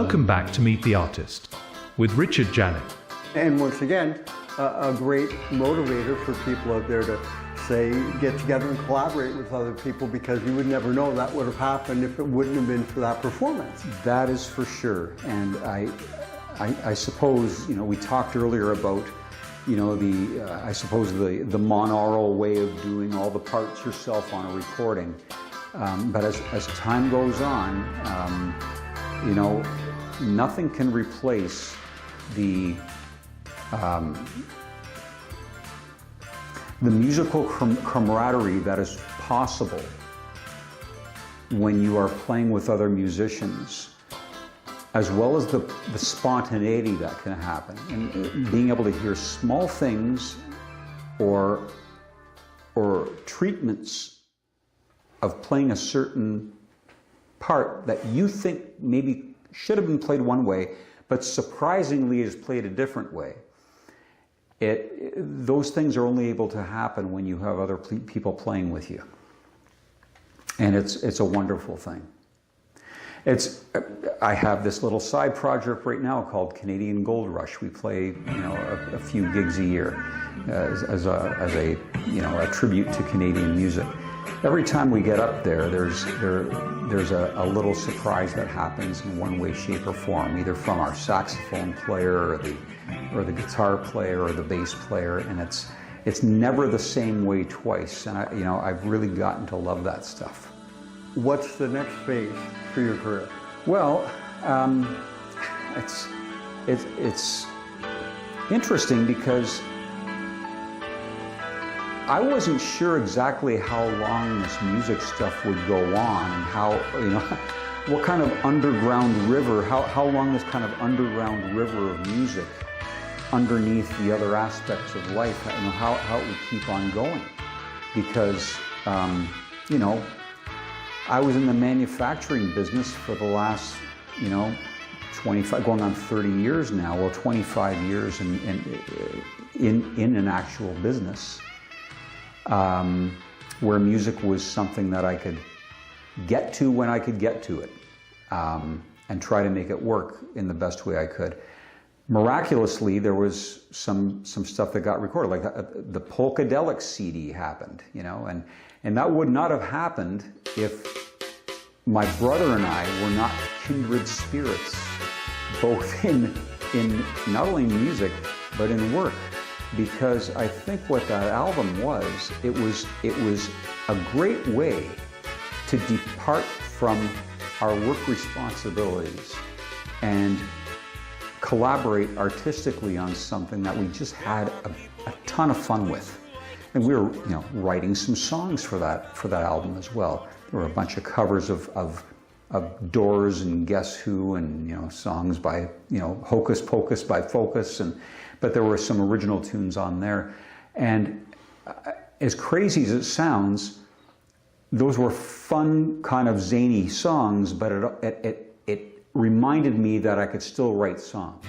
Welcome back to Meet the Artist with Richard Janik. And once again, a great motivator for people out there to say, get together and collaborate with other people, because you would never know that would have happened if it wouldn't have been for that performance. That is for sure. And I suppose, you know, we talked earlier about, you know, I suppose the monaural way of doing all the parts yourself on a recording. But as time goes on, you know, nothing can replace the musical camaraderie that is possible when you are playing with other musicians, as well as the spontaneity that can happen, and being able to hear small things or treatments of playing a certain part that you think maybe should have been played one way, but surprisingly is played a different way. Those things are only able to happen when you have other people playing with you. And it's a wonderful thing. I have this little side project right now called Canadian Gold Rush. We play, you know, a few gigs a year as a you know, a tribute to Canadian music. Every time we get up there, there's a little surprise that happens in one way, shape, or form, either from our saxophone player or the guitar player or the bass player, and it's never the same way twice. And you know, I've really gotten to love that stuff. What's the next phase for your career? Well, it's interesting because I wasn't sure exactly how long this music stuff would go on, and how, you know, what kind of underground river, how long this kind of underground river of music underneath the other aspects of life, you know, how it would keep on going. Because, you know, I was in the manufacturing business for the last, you know, 25, going on 30 years now, well, 25 years in an actual business. Where music was something that I could get to when I could get to it, and try to make it work in the best way I could. Miraculously, there was some stuff that got recorded, like the Polkadelic CD happened, you know, and that would not have happened if my brother and I were not kindred spirits, both in not only music, but in work. Because I think what that album was, it was a great way to depart from our work responsibilities and collaborate artistically on something that we just had a ton of fun with. And we were, you know, writing some songs for that album as well. There were a bunch of covers of Doors and Guess Who, and, you know, songs by, you know, Hocus Pocus by Focus, but there were some original tunes on there. And as crazy as it sounds, those were fun, kind of zany songs, but it reminded me that I could still write songs.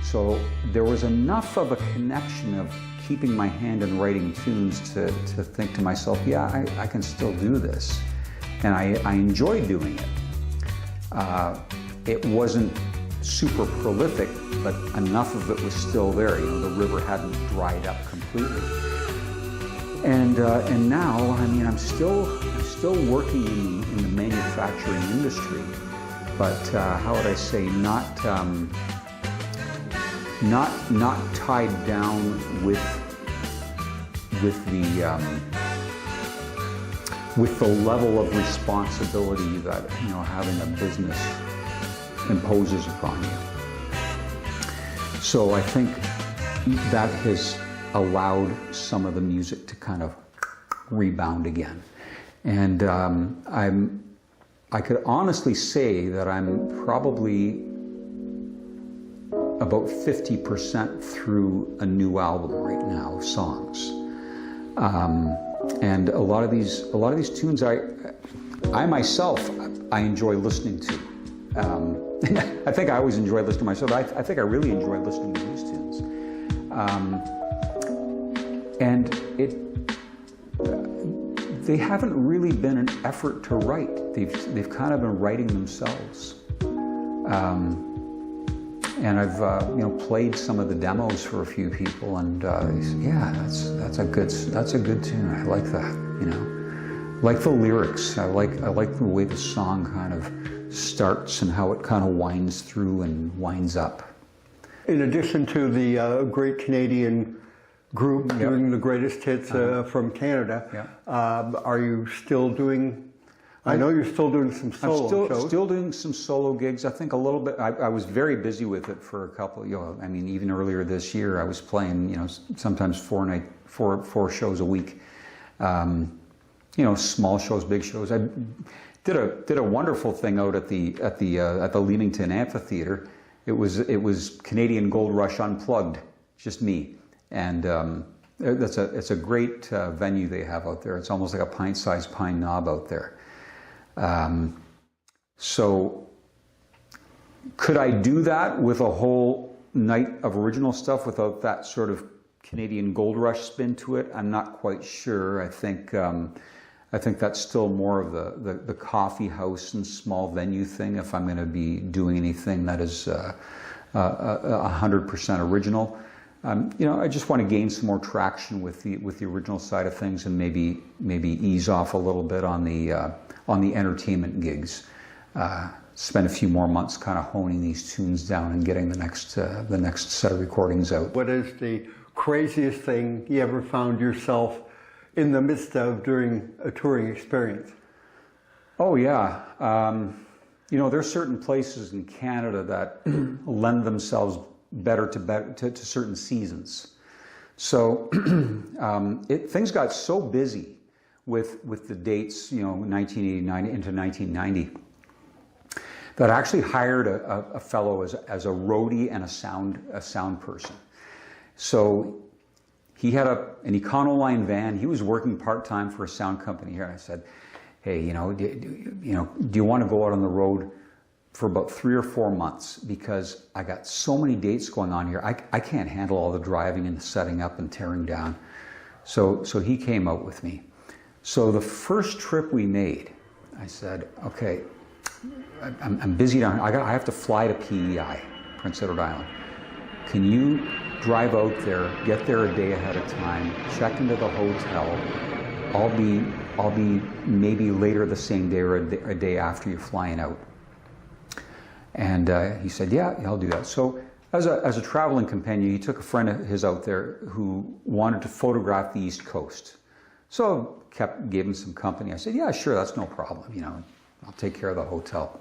So there was enough of a connection of keeping my hand in writing tunes to think to myself, yeah, I can still do this. And I enjoyed doing it. It wasn't super prolific, but enough of it was still there. You know, the river hadn't dried up completely. And now, I mean, I'm still working in the manufacturing industry, but how would I say, not tied down with the level of responsibility that, you know, having a business imposes upon you. So I think that has allowed some of the music to kind of rebound again. And I could honestly say that I'm probably about 50% through a new album right now, songs. And a lot of these tunes I myself enjoy listening to. I think I always enjoy listening to myself. I think I really enjoy listening to these tunes. And they haven't really been an effort to write. They've kind of been writing themselves. And I've played some of the demos for a few people, and yeah, that's a good tune. I like that, like the lyrics. I like the way the song kind of starts and how it kind of winds through and winds up. In addition to the great Canadian group doing the greatest hits from Canada, are you still doing? I know you're still doing some solo shows. Still doing some solo gigs. I think a little bit. I was very busy with it for a couple. I mean, even earlier this year, I was playing. Sometimes four shows a week. Small shows, big shows. I did a wonderful thing out at the Leamington Amphitheater. It was Canadian Gold Rush Unplugged, just me, and it's a great venue they have out there. It's almost like a pint-sized Pine Knob out there. So could I do that with a whole night of original stuff without that sort of Canadian Gold Rush spin to it? I'm not quite sure. I think that's still more of the coffee house and small venue thing if I'm going to be doing anything that is 100% original. I just want to gain some more traction with the original side of things, and maybe ease off a little bit on the entertainment gigs. Spend a few more months kind of honing these tunes down and getting the next set of recordings out. What is the craziest thing you ever found yourself in the midst of during a touring experience? Oh yeah, there's certain places in Canada that lend themselves better to certain seasons. So things got so busy with the dates, 1989 into 1990, that I actually hired a fellow as a roadie and a sound person. So he had an Econoline van. He was working part-time for a sound company here. And I said, hey, do you want to go out on the road for about 3 or 4 months? Because I got so many dates going on here. I can't handle all the driving and setting up and tearing down. So he came out with me. So the first trip we made, I said, okay, I'm busy down here. I have to fly to PEI, Prince Edward Island. Can you drive out there, get there a day ahead of time, check into the hotel? I'll be maybe later the same day or a day after you're flying out. And he said, yeah, I'll do that. So as a traveling companion, he took a friend of his out there who wanted to photograph the East Coast. So gave him some company. I said, yeah, sure, that's no problem. I'll take care of the hotel.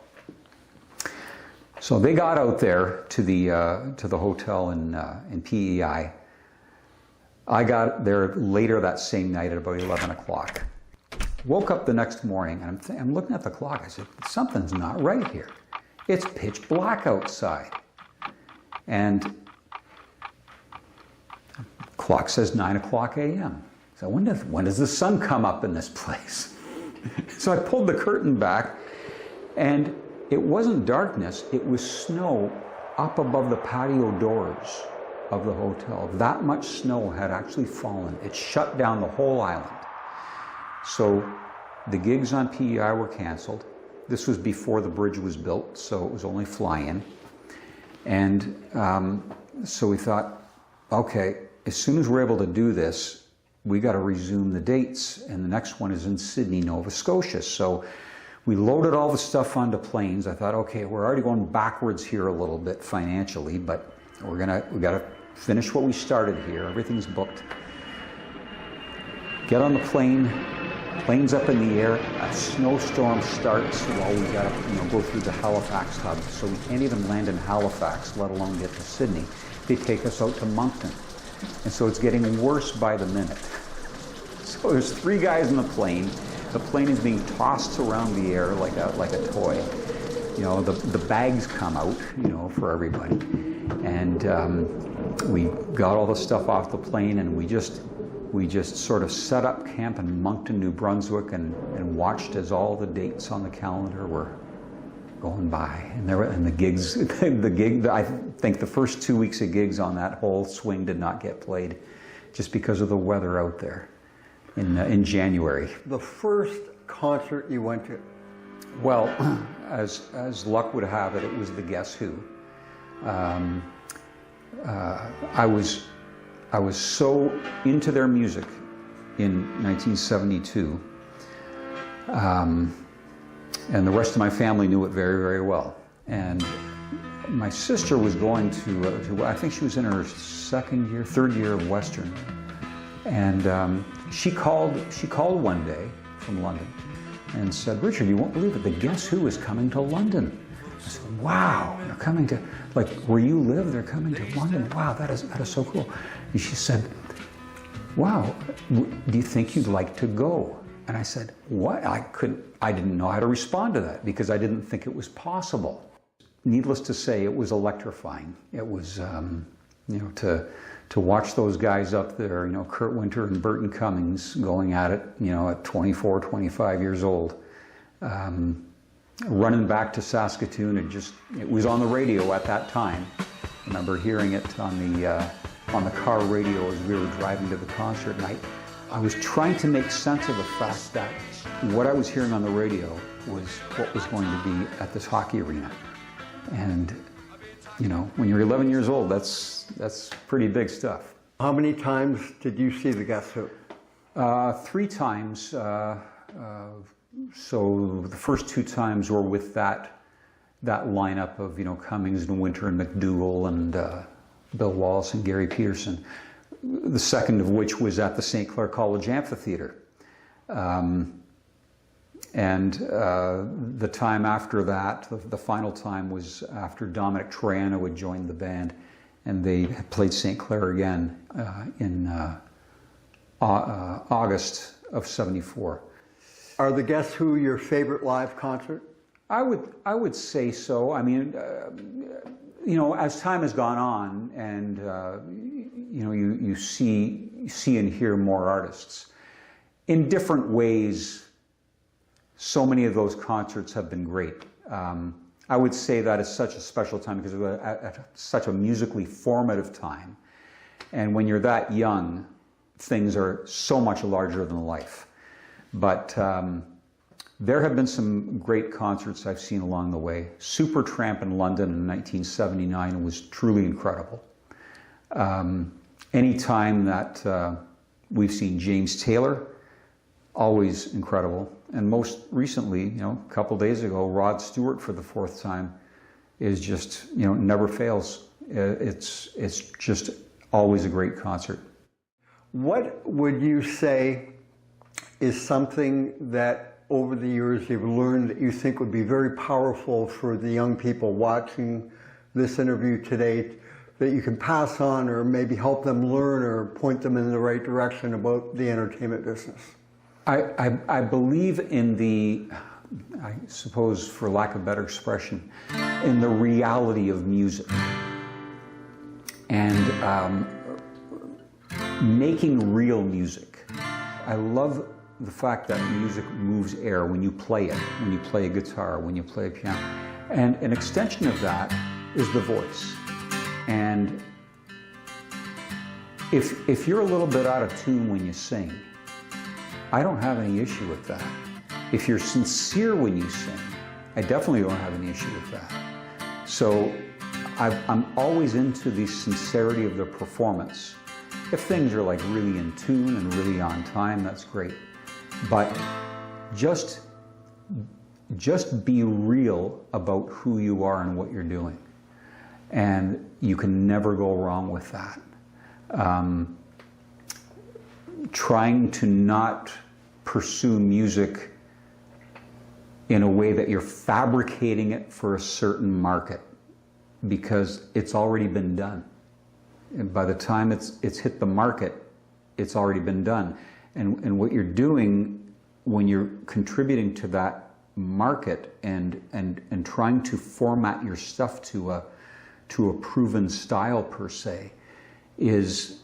So they got out there to the hotel in PEI. I got there later that same night at about 11 o'clock. Woke up the next morning, and I'm looking at the clock. I said, something's not right here. It's pitch black outside. And clock says 9 o'clock a.m. So when does the sun come up in this place? So I pulled the curtain back, and it wasn't darkness, it was snow up above the patio doors of the hotel. That much snow had actually fallen. It shut down the whole island. So the gigs on PEI were canceled. This was before the bridge was built, so it was only fly-in. And so we thought, okay, as soon as we're able to do this, we got to resume the dates, and the next one is in Sydney, Nova Scotia. So we loaded all the stuff onto planes. I thought, okay, we're already going backwards here a little bit financially, but we got to finish what we started here. Everything's booked. Get on the plane. Plane's up in the air. A snowstorm starts while we got to go through the Halifax hub. So we can't even land in Halifax, let alone get to Sydney. They take us out to Moncton. And so it's getting worse by the minute. So there's 3 guys in the plane. The plane is being tossed around the air like a toy. The bags come out, for everybody. And we got all the stuff off the plane, and we just sort of set up camp in Moncton, New Brunswick, and watched as all the dates on the calendar were going by. And the gigs, I think the first 2 weeks of gigs on that whole swing did not get played, just because of the weather out there in January. The first concert you went to? Well, as luck would have it, it was the Guess Who. I was so into their music in 1972, and the rest of my family knew it very, very well. And my sister was going to I think she was in her third year of Western, and she called one day from London and said, "Richard, you won't believe it, the Guess Who is coming to London." I said, "Wow, they're coming to, like, where you live, they're coming to London. Wow, that is so cool." And she said, "Wow, do you think you'd like to go?" And I said, "What?" I didn't know how to respond to that because I didn't think it was possible. Needless to say, it was electrifying. It was, you know, to watch those guys up there, you know, Kurt Winter and Burton Cummings going at it, you know, at 24, 25 years old. Running back to Saskatoon, it was on the radio at that time. I remember hearing it on the car radio as we were driving to the concert, and I was trying to make sense of the fact that what I was hearing on the radio was what was going to be at this hockey arena. And, you know, when you're 11 years old, that's pretty big stuff. How many times did you see the Guess Who? 3 times. So the first 2 times were with that lineup of, you know, Cummings and Winter and McDougall and Bill Wallace and Gary Peterson. The second of which was at the St. Clair College Amphitheater. And the time after that, the final time, was after Dominic Troiano had joined the band, and they had played St. Clair again in August of '74. Are the Guess Who your favorite live concert? I would say so. I mean, you know, as time has gone on, and you know, you see and hear more artists in different ways. So many of those concerts have been great. I would say that is such a special time because we're at such a musically formative time. And when you're that young, things are so much larger than life. But there have been some great concerts I've seen along the way. Supertramp in London in 1979 was truly incredible. Any time that we've seen James Taylor, always incredible. And most recently, you know, a couple days ago, Rod Stewart for the 4th time is just, you know, never fails. It's just always a great concert. What would you say is something that over the years you've learned that you think would be very powerful for the young people watching this interview today, that you can pass on or maybe help them learn or point them in the right direction about the entertainment business? I believe in the, I suppose for lack of better expression, in the reality of music. And making real music. I love the fact that music moves air when you play it, when you play a guitar, when you play a piano. And an extension of that is the voice. And if you're a little bit out of tune when you sing, I don't have any issue with that. If you're sincere when you sing, I definitely don't have any issue with that. So I'm always into the sincerity of the performance. If things are like really in tune and really on time, that's great. But just be real about who you are and what you're doing. And you can never go wrong with that. Trying to not pursue music in a way that you're fabricating it for a certain market, because it's already been done. And by the time it's hit the market, it's already been done. And what you're doing when you're contributing to that market and trying to format your stuff to a proven style per se, is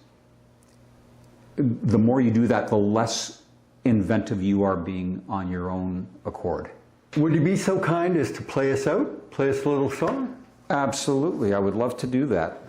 the more you do that, the less inventive you are being on your own accord. Would you be so kind as to play us out? Play us a little song? Absolutely, I would love to do that.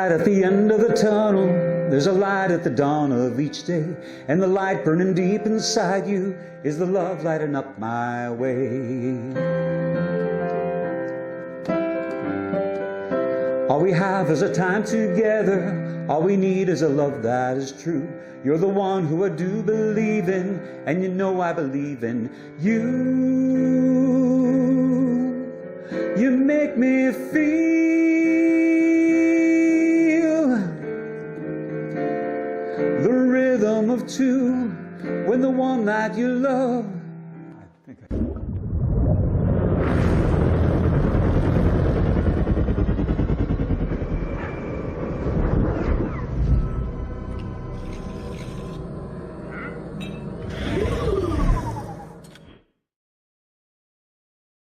light at the end of the tunnel. There's a light at the dawn of each day. And the light burning deep inside you is the love lighting up my way. All we have is a time together. All we need is a love that is true. You're the one who I do believe in, and you know I believe in you. You make me feel the rhythm of two when the one that you love. I think